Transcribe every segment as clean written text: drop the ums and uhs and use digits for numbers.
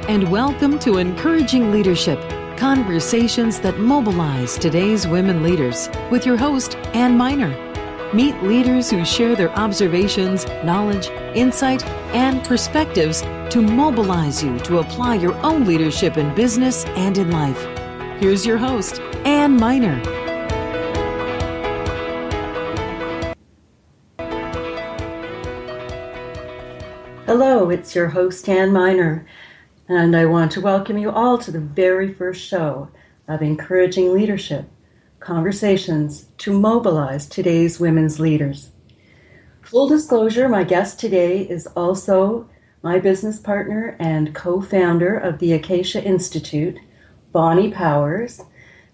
and welcome to Encouraging Leadership, conversations that mobilize today's women leaders, with your host, Ann Miner. Meet leaders who share their observations, knowledge, insight, and perspectives to mobilize you to apply your own leadership in business and in life. Here's your host, Ann Miner. Hello, it's your host, Ann Miner, and I want to welcome you all to the very first show of Encouraging Leadership, conversations to mobilize today's women's leaders. Full disclosure, my guest today is also my business partner and co-founder of the Acacia Institute, Bonnie Powers.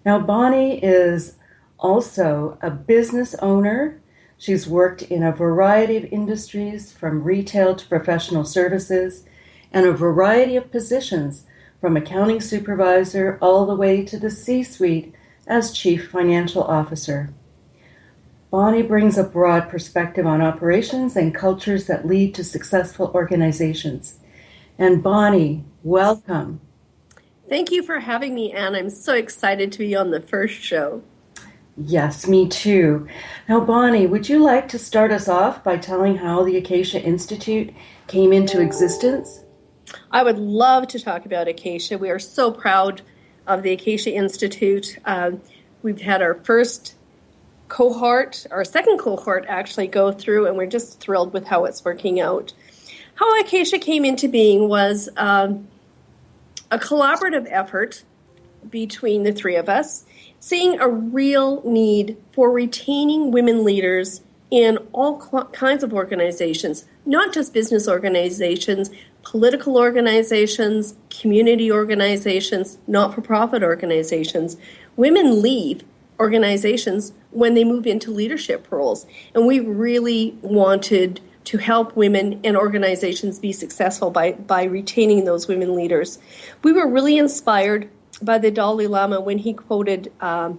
Now, Bonnie is also a business owner. She's worked in a variety of industries, from retail to professional services, and a variety of positions, from accounting supervisor all the way to the C-suite as Chief Financial Officer. Bonnie brings a broad perspective on operations and cultures that lead to successful organizations. And Bonnie, welcome. Thank you for having me, Anne. I'm so excited to be on the first show. Yes, me too. Now, Bonnie, would you like to start us off by telling how the Acacia Institute came into existence? I would love to talk about Acacia. We are so proud of the Acacia Institute. We've had our first cohort, our second cohort actually, go through, and we're just thrilled with how it's working out. How Acacia came into being was a collaborative effort between the three of us, seeing a real need for retaining women leaders in all kinds of organizations, not just business organizations, political organizations, community organizations, not-for-profit organizations. Women leave organizations when they move into leadership roles, and we really wanted to help women and organizations be successful by retaining those women leaders. We were really inspired by the Dalai Lama when he quoted, I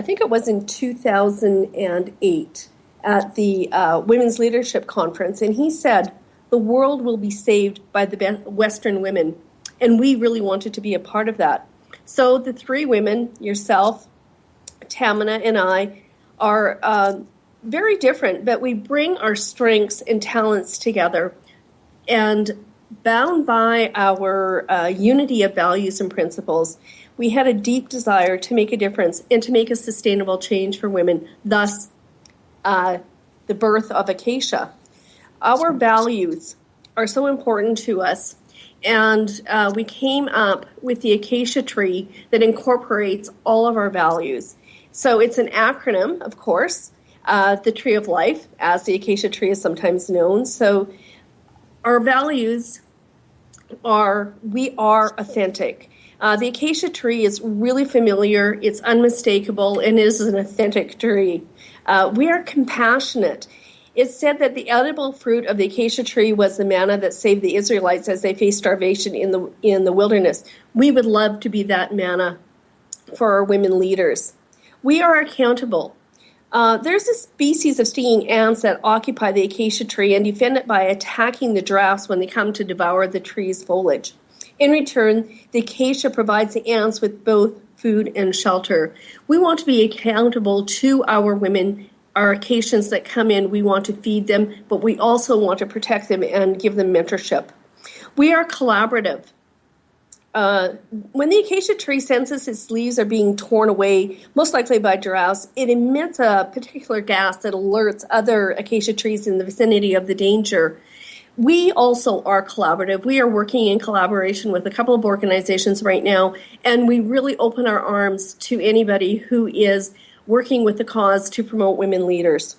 think it was in 2008 at the Women's Leadership Conference, and he said, "The world will be saved by the Western women," and we really wanted to be a part of that. So the three women, yourself, Tamina, and I, are very different, but we bring our strengths and talents together, and bound by our unity of values and principles, we had a deep desire to make a difference and to make a sustainable change for women, thus the birth of Acacia. Our values are so important to us, and we came up with the Acacia tree that incorporates all of our values. So it's an acronym, of course, the Tree of Life, as the Acacia tree is sometimes known. So our values are, we are authentic. The Acacia tree is really familiar, it's unmistakable, and it is an authentic tree. We are compassionate. It's said that the edible fruit of the acacia tree was the manna that saved the Israelites as they faced starvation in the wilderness. We would love to be that manna for our women leaders. We are accountable. There's a species of stinging ants that occupy the acacia tree and defend it by attacking the drafts when they come to devour the tree's foliage. In return, the acacia provides the ants with both food and shelter. We want to be accountable to our women, our acacians that come in. We want to feed them, but we also want to protect them and give them mentorship. We are collaborative. When the acacia tree senses its leaves are being torn away, most likely by giraffes, it emits a particular gas that alerts other acacia trees in the vicinity of the danger. We also are collaborative. We are working in collaboration with a couple of organizations right now, and we really open our arms to anybody who is working with the cause to promote women leaders.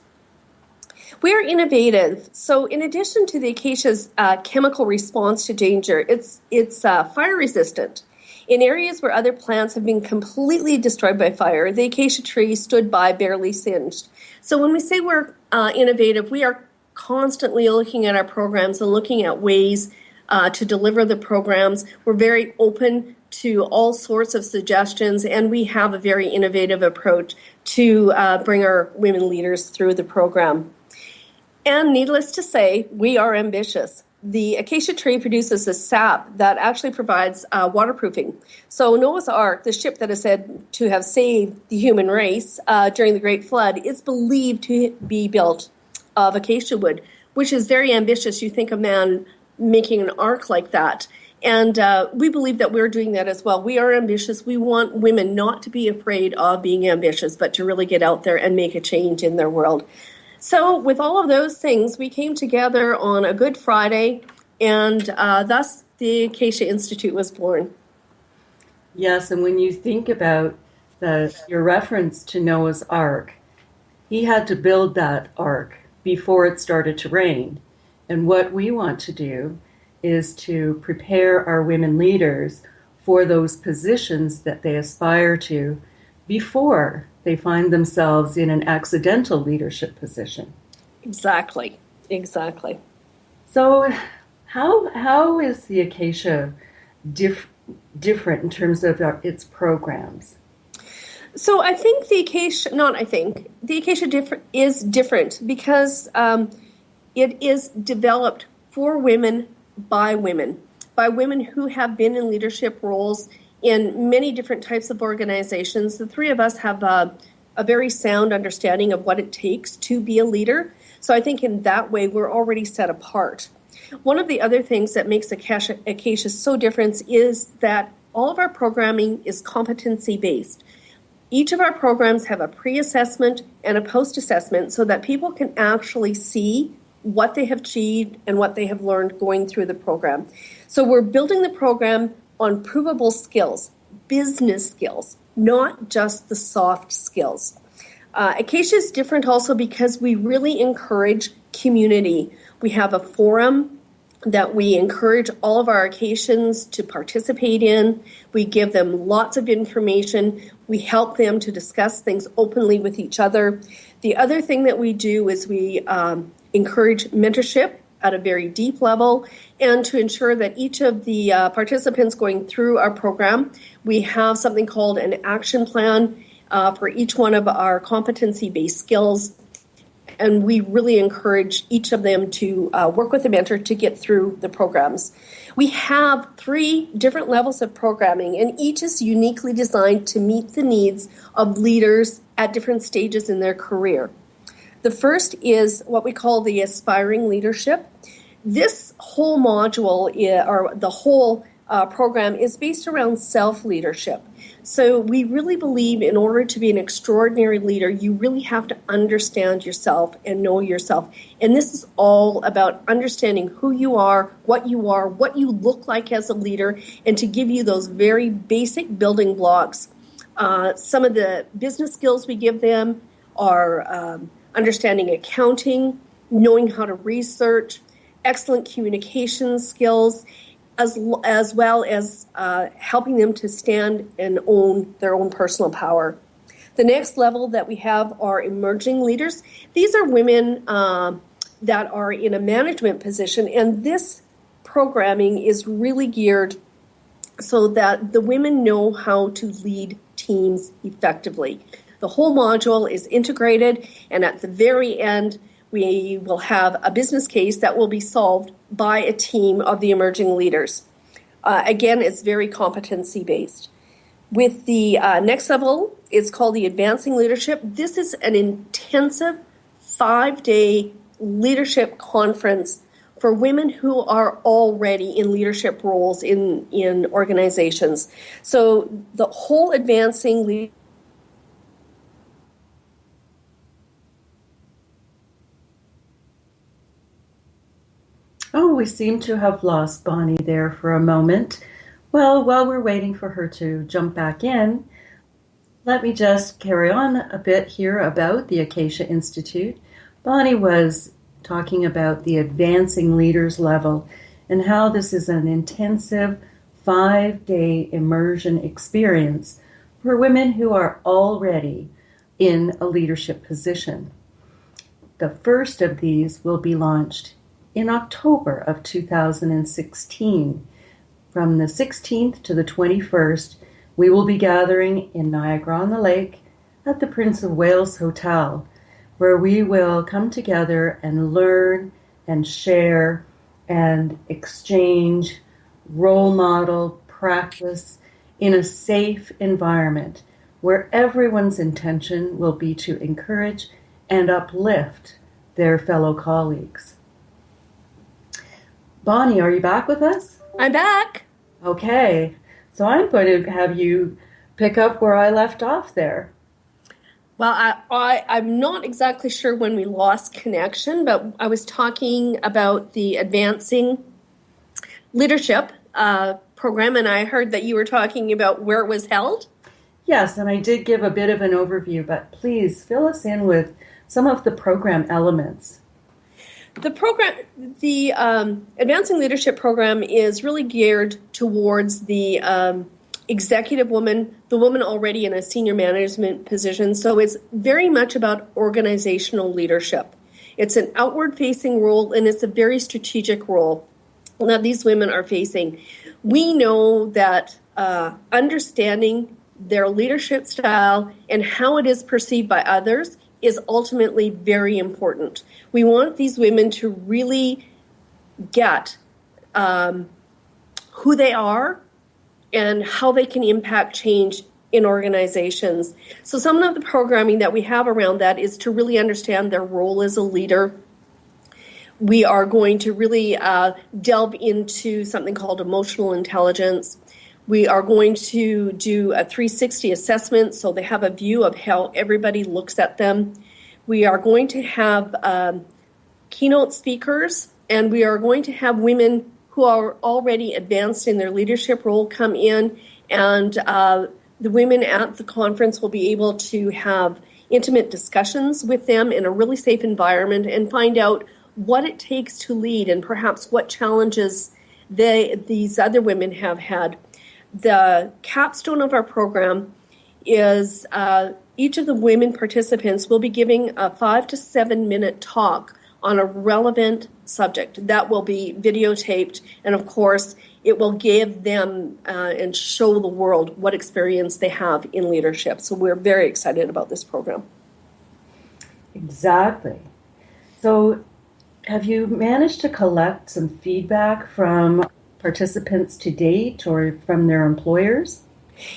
We are innovative. So in addition to the acacia's chemical response to danger, it's fire resistant. In areas where other plants have been completely destroyed by fire, the acacia tree stood by barely singed. So when we say we're innovative, we are constantly looking at our programs and looking at ways to deliver the programs. We're very open to all sorts of suggestions, and we have a very innovative approach to bring our women leaders through the program. And needless to say, we are ambitious. the acacia tree produces a sap that actually provides waterproofing. So Noah's Ark, the ship that is said to have saved the human race during the Great Flood, is believed to be built of acacia wood, which is very ambitious. You think of man making an ark like that. And we believe that we're doing that as well. We are ambitious. We want women not to be afraid of being ambitious, but to really get out there and make a change in their world. So with all of those things, we came together on a Good Friday, and thus the Acacia Institute was born. Yes, and when you think about your reference to Noah's Ark, he had to build that ark before it started to rain. And what we want to do is to prepare our women leaders for those positions that they aspire to before they find themselves in an accidental leadership position. Exactly. So how is the Acacia different in terms of its programs? So I think the Acacia is different because it is developed for women by women who have been in leadership roles in many different types of organizations. The three of us have a very sound understanding of what it takes to be a leader. So I think in that way, we're already set apart. One of the other things that makes Acacia so different is that all of our programming is competency-based. Each of our programs have a pre-assessment and a post-assessment so that people can actually see what they have achieved and what they have learned going through the program. So we're building the program on provable skills, business skills, not just the soft skills. Acacia is different also because we really encourage community. We have a forum that we encourage all of our Acacians to participate in. We give them lots of information. We help them to discuss things openly with each other. The other thing that we do is we encourage mentorship at a very deep level, and to ensure that each of the participants going through our program, we have something called an action plan for each one of our competency-based skills. And we really encourage each of them to work with a mentor to get through the programs. We have 3 different levels of programming, and each is uniquely designed to meet the needs of leaders at different stages in their career. The first is what we call the aspiring leadership. This whole module, or the whole program, is based around self-leadership. So we really believe in order to be an extraordinary leader, you really have to understand yourself and know yourself. And this is all about understanding who you are, what you look like as a leader, and to give you those very basic building blocks. Some of the business skills we give them are understanding accounting, knowing how to research, excellent communication skills, as well as helping them to stand and own their own personal power. The next level that we have are emerging leaders. These are women that are in a management position, and this programming is really geared so that the women know how to lead teams effectively. The whole module is integrated, and at the very end, we will have a business case that will be solved by a team of the emerging leaders. Again, it's very competency-based. With the next level, it's called the Advancing Leadership. This is an intensive 5-day leadership conference for women who are already in leadership roles in organizations. So the whole Advancing Leadership. Oh, we seem to have lost Bonnie there for a moment. Well, while we're waiting for her to jump back in, let me just carry on a bit here about the Acacia Institute. Bonnie was talking about the Advancing Leaders level and how this is an intensive 5-day immersion experience for women who are already in a leadership position. The first of these will be launched in October of 2016. From the 16th to the 21st, we will be gathering in Niagara-on-the-Lake at the Prince of Wales Hotel, where we will come together and learn and share and exchange, role model, practice in a safe environment where everyone's intention will be to encourage and uplift their fellow colleagues. Bonnie, are you back with us? I'm back. Okay, so I'm going to have you pick up where I left off there. Well, I'm not exactly sure when we lost connection, but I was talking about the Advancing Leadership program, and I heard that you were talking about where it was held. Yes, and I did give a bit of an overview, but please fill us in with some of the program elements. The Advancing Leadership program is really geared towards the executive woman, the woman already in a senior management position. So it's very much about organizational leadership. It's an outward-facing role, and it's a very strategic role that these women are facing. We know that understanding their leadership style and how it is perceived by others is ultimately very important. We want these women to really get who they are and how they can impact change in organizations. So some of the programming that we have around that is to really understand their role as a leader. We are going to really delve into something called emotional intelligence. We are going to do a 360 assessment so they have a view of how everybody looks at them. We are going to have keynote speakers, and we are going to have women who are already advanced in their leadership role come in, and the women at the conference will be able to have intimate discussions with them in a really safe environment and find out what it takes to lead and perhaps what challenges these other women have had. The capstone of our program is each of the women participants will be giving a 5 to 7 minute talk on a relevant subject that will be videotaped, and of course it will give them and show the world what experience they have in leadership. So we're very excited about this program. Exactly. So have you managed to collect some feedback from participants to date or from their employers?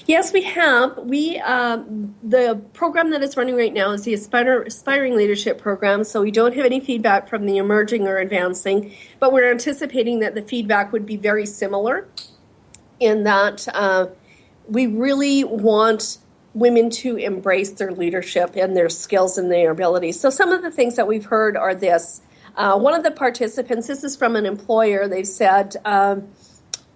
Yes, we have. The program that is running right now is the Aspiring Leadership Program, so we don't have any feedback from the Emerging or Advancing, but we're anticipating that the feedback would be very similar in that we really want women to embrace their leadership and their skills and their abilities. So some of the things that we've heard are this. One of the participants, this is from an employer, they've said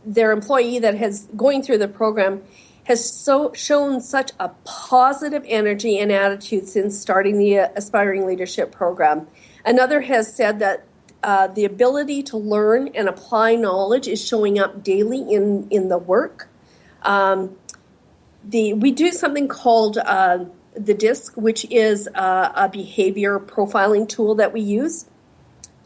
their employee that has going through the program has shown such a positive energy and attitude since starting the Aspiring Leadership Program. Another has said that the ability to learn and apply knowledge is showing up daily in the work. We do something called the DISC, which is a behavior profiling tool that we use.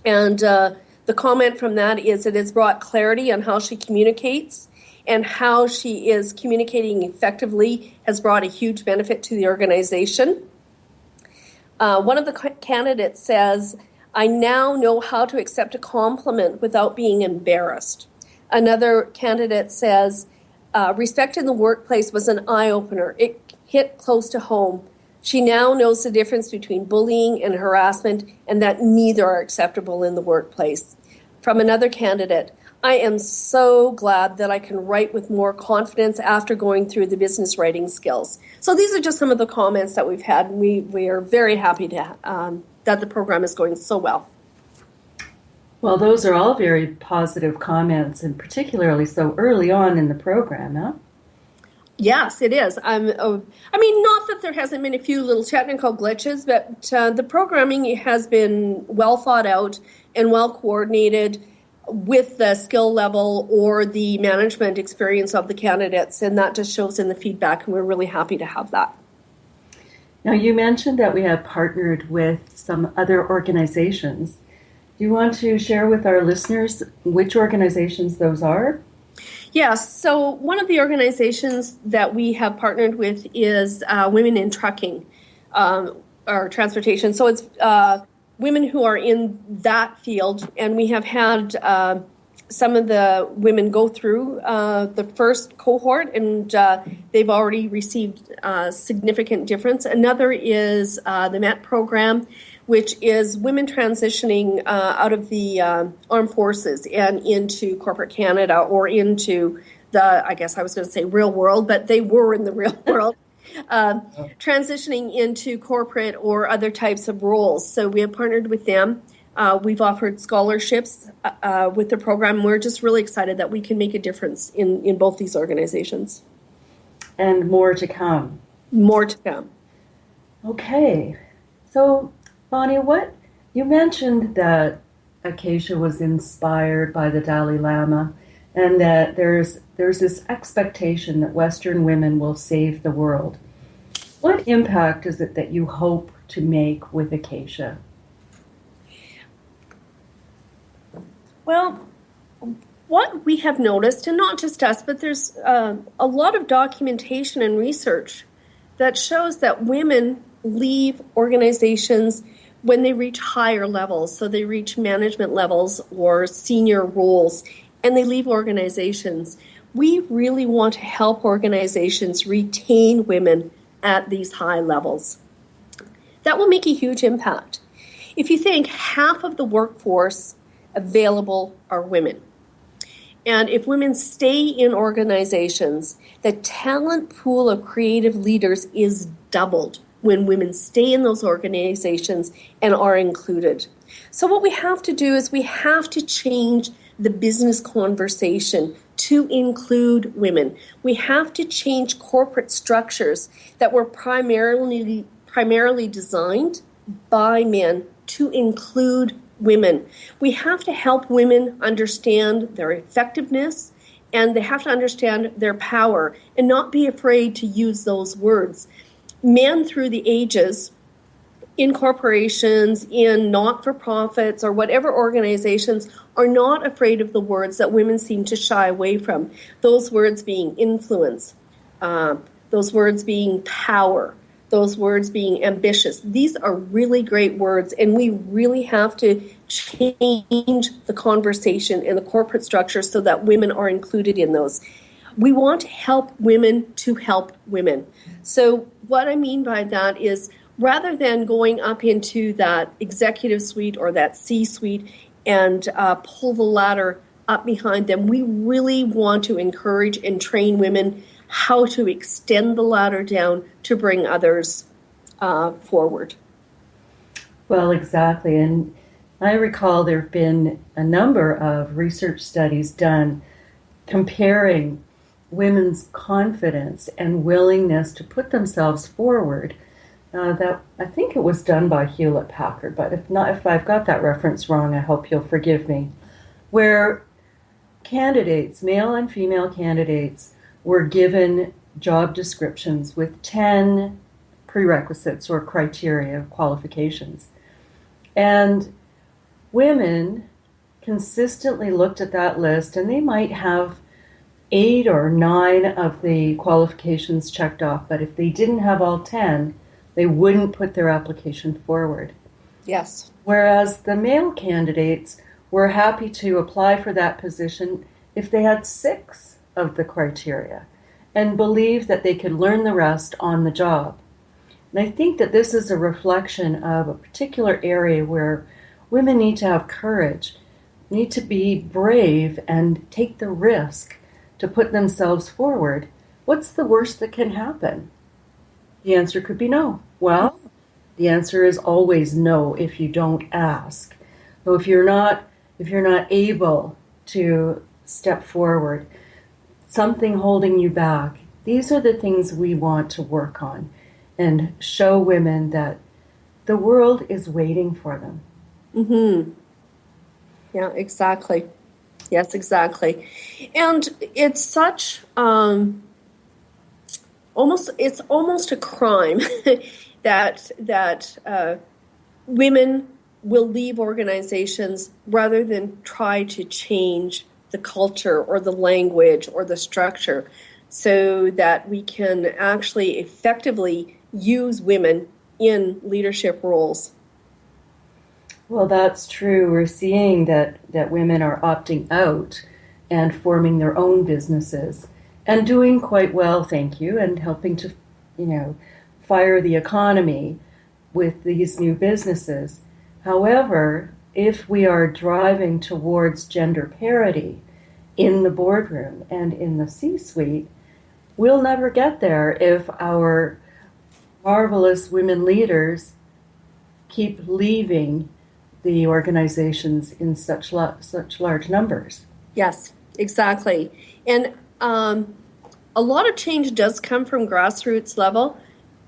And the comment from that is it has brought clarity on how she communicates, and how she is communicating effectively has brought a huge benefit to the organization. One of the candidates says, I now know how to accept a compliment without being embarrassed. Another candidate says, respect in the workplace was an eye-opener. It hit close to home. She now knows the difference between bullying and harassment, and that neither are acceptable in the workplace. From another candidate, I am so glad that I can write with more confidence after going through the business writing skills. So these are just some of the comments that we've had, and we are very happy to that the program is going so well. Well, those are all very positive comments, and particularly so early on in the program, huh? Yes, it is. I mean, not that there hasn't been a few little technical glitches, but the programming has been well thought out and well coordinated with the skill level or the management experience of the candidates, and that just shows in the feedback, and we're really happy to have that. Now, you mentioned that we have partnered with some other organizations. Do you want to share with our listeners which organizations those are? Yes, so one of the organizations that we have partnered with is Women in Trucking or Transportation. So it's women who are in that field, and we have had some of the women go through the first cohort, and they've already received significant difference. Another is the MET program, which is women transitioning out of the armed forces and into corporate Canada or into the, I guess I was going to say real world, but they were in the real world. Transitioning into corporate or other types of roles. So we have partnered with them. We've offered scholarships with the program. We're just really excited that we can make a difference in both these organizations. And more to come. More to come. Okay. So, Bonnie, you mentioned that Acacia was inspired by the Dalai Lama, and that there's this expectation that Western women will save the world. What impact is it that you hope to make with Acacia? Well, what we have noticed, and not just us, but there's a lot of documentation and research that shows that women leave organizations when they reach higher levels. So they reach management levels or senior roles, and they leave organizations. We really want to help organizations retain women at these high levels. That will make a huge impact. If you think half of the workforce available are women, and if women stay in organizations, the talent pool of creative leaders is doubled when women stay in those organizations and are included. So what we have to do is we have to change the business conversation to include women. We have to change corporate structures that were primarily designed by men to include women. We have to help women understand their effectiveness, and they have to understand their power and not be afraid to use those words. Men through the ages, in corporations, in not-for-profits, or whatever organizations, are not afraid of the words that women seem to shy away from. Those words being influence, those words being power, those words being ambitious. These are really great words, and we really have to change the conversation in the corporate structure so that women are included in those. We want to help women to help women. So what I mean by that is, rather than going up into that executive suite or that C-suite and pull the ladder up behind them, we really want to encourage and train women how to extend the ladder down to bring others forward. Well, exactly. And I recall there have been a number of research studies done comparing women's confidence and willingness to put themselves forward. That I think it was done by Hewlett Packard, but if I've got that reference wrong, I hope you'll forgive me. Where candidates, male and female candidates, were given job descriptions with 10 prerequisites or criteria, qualifications. And women consistently looked at that list, and they might have 8 or 9 of the qualifications checked off, but if they didn't have all 10, they wouldn't put their application forward. Yes. Whereas the male candidates were happy to apply for that position if they had 6 of the criteria and believed that they could learn the rest on the job. And I think that this is a reflection of a particular area where women need to have courage, need to be brave and take the risk to put themselves forward. What's the worst that can happen? The answer could be no. Well, the answer is always no if you don't ask. So if you're not able to step forward, something holding you back, these are the things we want to work on and show women that the world is waiting for them. Mm-hmm. Yeah, exactly. Yes, exactly. And it's such it's almost a crime that women will leave organizations rather than try to change the culture or the language or the structure so that we can actually effectively use women in leadership roles. Well, that's true. We're seeing that women are opting out and forming their own businesses and doing quite well, thank you, and helping to, you know, fire the economy with these new businesses. However, if we are driving towards gender parity in the boardroom and in the C-suite, we'll never get there if our marvelous women leaders keep leaving the organizations in such large numbers. Yes, exactly. And a lot of change does come from grassroots level,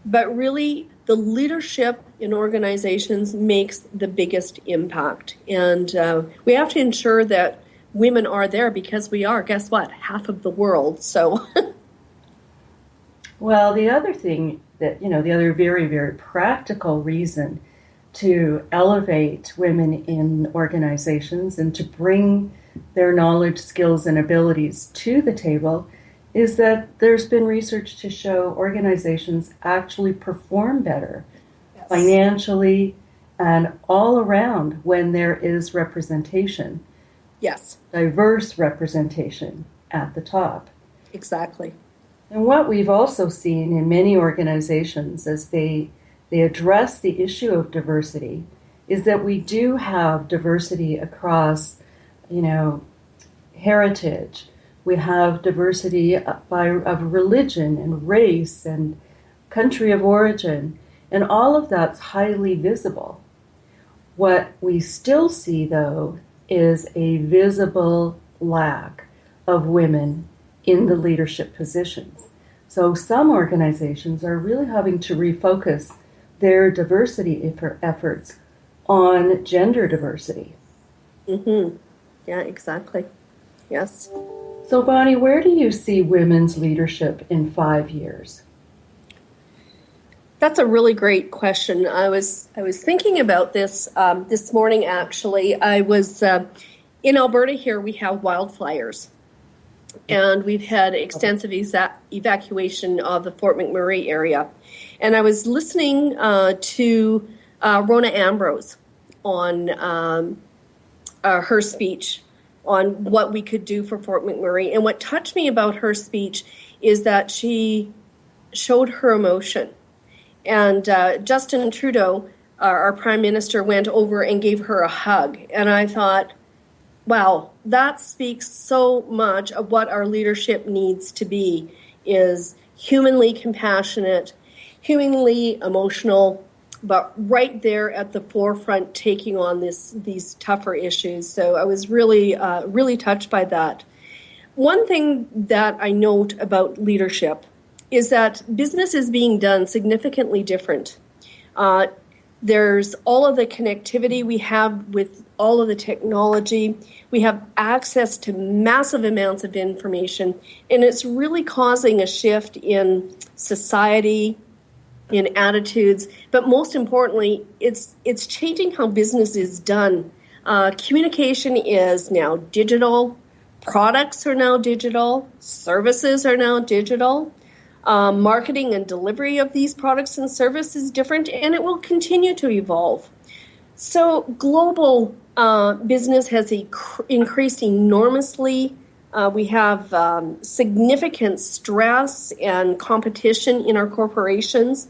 but really the leadership in organizations makes the biggest impact. And we have to ensure that women are there because we are, guess what, half of the world. So, Well, the other thing that, the other very, very practical reason to elevate women in organizations and to bring their knowledge, skills, and abilities to the table is that there's been research to show organizations actually perform better yes. financially and all around when there is representation. Yes. Diverse representation at the top. Exactly. And what we've also seen in many organizations as they address the issue of diversity is that we do have diversity across, heritage. We have diversity of religion and race and country of origin, and all of that's highly visible. What we still see, though, is a visible lack of women in the leadership positions. So some organizations are really having to refocus their diversity efforts on gender diversity. Mm-hmm. Yeah, exactly. Yes. So Bonnie, where do you see women's leadership in 5 years? That's a really great question. I was thinking about this this morning. Actually, I was in Alberta. Here we have wildfires, and we've had extensive evacuation of the Fort McMurray area. And I was listening to Rona Ambrose on her speech on what we could do for Fort McMurray. And what touched me about her speech is that she showed her emotion. And Justin Trudeau, our Prime Minister, went over and gave her a hug. And I thought, wow, that speaks so much of what our leadership needs to be, is humanly compassionate, humanly emotional, but right there at the forefront taking on these tougher issues. So I was really touched by that. One thing that I note about leadership is that business is being done significantly different. There's all of the connectivity we have with all of the technology. We have access to massive amounts of information, and it's really causing a shift in society, in attitudes, but most importantly, it's changing how business is done. Communication is now digital, products are now digital, services are now digital. Marketing and delivery of these products and services is different, and it will continue to evolve. So global business has increased enormously. We have significant stress and competition in our corporations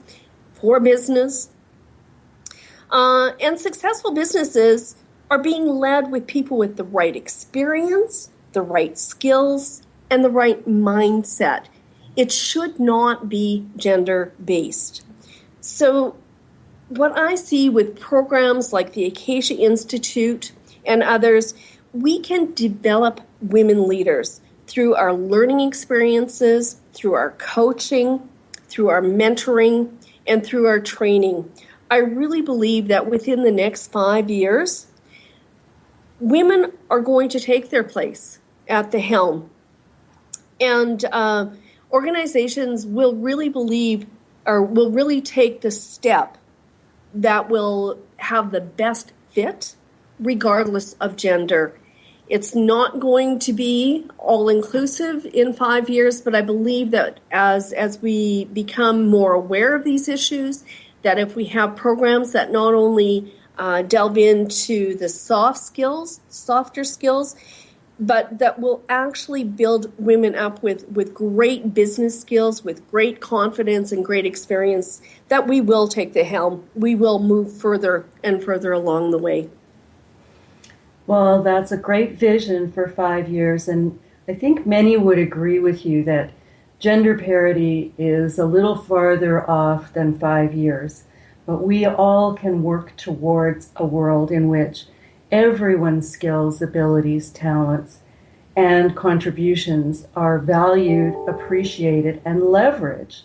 for business. And successful businesses are being led with people with the right experience, the right skills, and the right mindset. It should not be gender-based. So what I see with programs like the Acacia Institute and others, we can develop women leaders through our learning experiences, through our coaching, through our mentoring, and through our training. I really believe that within the next 5 years, women are going to take their place at the helm. And organizations will really believe, or will really take the step that will have the best fit regardless of gender. It's not going to be all-inclusive in 5 years, but I believe that as we become more aware of these issues, that if we have programs that not only delve into the softer skills, but that will actually build women up with great business skills, with great confidence and great experience, that we will take the helm. We will move further and further along the way. Well, that's a great vision for 5 years, and I think many would agree with you that gender parity is a little farther off than 5 years, but we all can work towards a world in which everyone's skills, abilities, talents, and contributions are valued, appreciated, and leveraged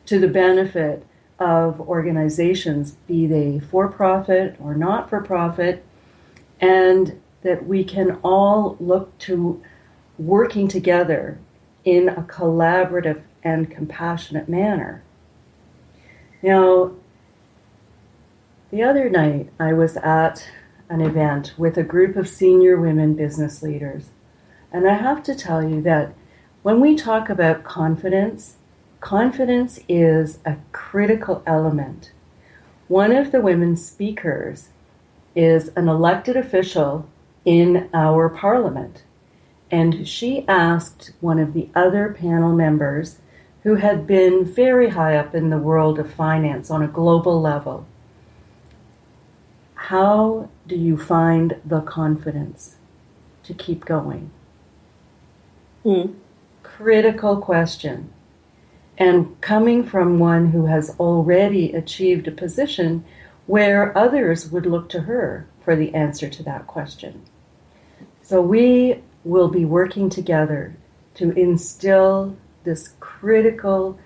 to the benefit of organizations, be they for-profit or not-for-profit, and that we can all look to working together in a collaborative and compassionate manner. Now, the other night I was at an event with a group of senior women business leaders, and I have to tell you that when we talk about confidence, confidence is a critical element. One of the women speakers is an elected official in our parliament, and she asked one of the other panel members, who had been very high up in the world of finance on a global level, how do you find the confidence to keep going? Critical question. And coming from one who has already achieved a position where others would look to her for the answer to that question. So we will be working together to instill this critical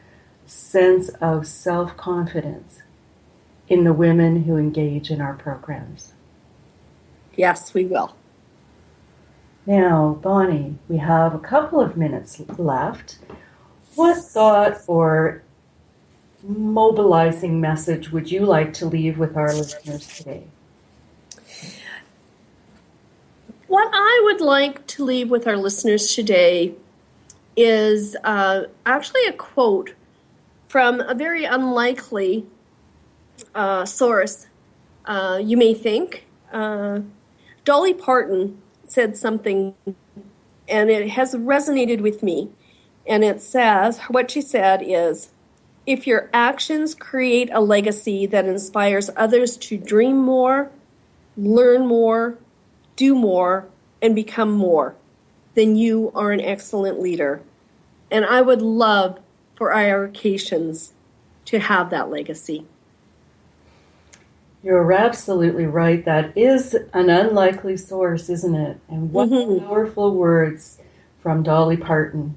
sense of self-confidence in the women who engage in our programs. Yes, we will. Now, Bonnie, we have a couple of minutes left. What thought or mobilizing message would you like to leave with our listeners today? What I would like to leave with our listeners today is actually a quote from a very unlikely source, you may think. Dolly Parton said something, and it has resonated with me. And it says, what she said is, if your actions create a legacy that inspires others to dream more, learn more, do more, and become more, then you are an excellent leader. And I would love for our Acacians to have that legacy. You're absolutely right. That is an unlikely source, isn't it? And what powerful words from Dolly Parton.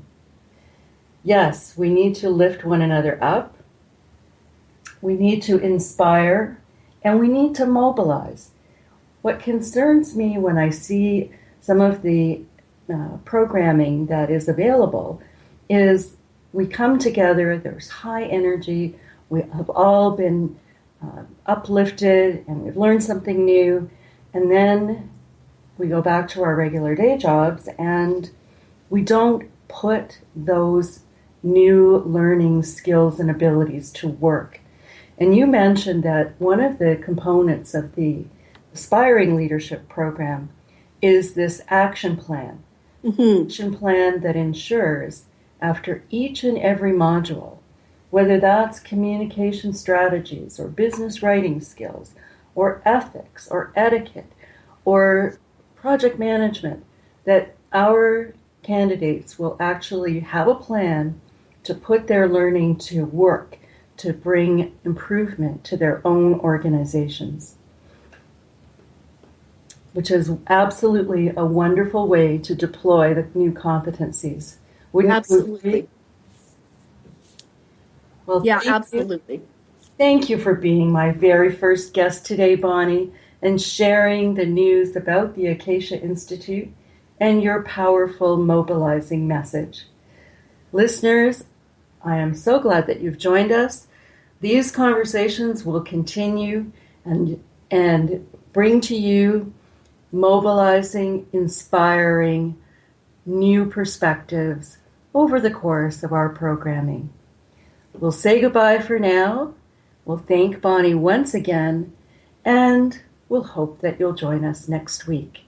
Yes, we need to lift one another up. We need to inspire, and we need to mobilize. What concerns me when I see some of the programming that is available is we come together, there's high energy, we have all been uplifted, and we've learned something new, and then we go back to our regular day jobs, and we don't put those new learning skills and abilities to work. And you mentioned that one of the components of the Aspiring Leadership Program is this action plan. Action plan that ensures after each and every module, whether that's communication strategies or business writing skills or ethics or etiquette or project management, that our candidates will actually have a plan to put their learning to work, to bring improvement to their own organizations, which is absolutely a wonderful way to deploy the new competencies. Wouldn't Absolutely. you agree? Well, Yeah, absolutely. Thank you for being my very first guest today, Bonnie, and sharing the news about the Acacia Institute and your powerful mobilizing message. Listeners, I am so glad that you've joined us. These conversations will continue and bring to you mobilizing, inspiring, new perspectives over the course of our programming. We'll say goodbye for now. We'll thank Bonnie once again, and we'll hope that you'll join us next week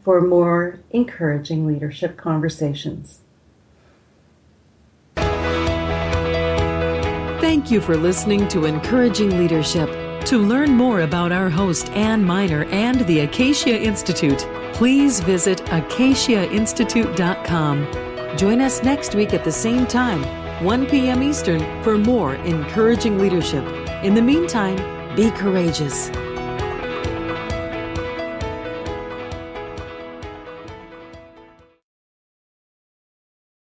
for more encouraging leadership conversations. Thank you for listening to Encouraging Leadership. To learn more about our host, Ann Miner, and the Acacia Institute, please visit acaciainstitute.com. Join us next week at the same time, 1 p.m. Eastern, for more encouraging leadership. In the meantime, be courageous.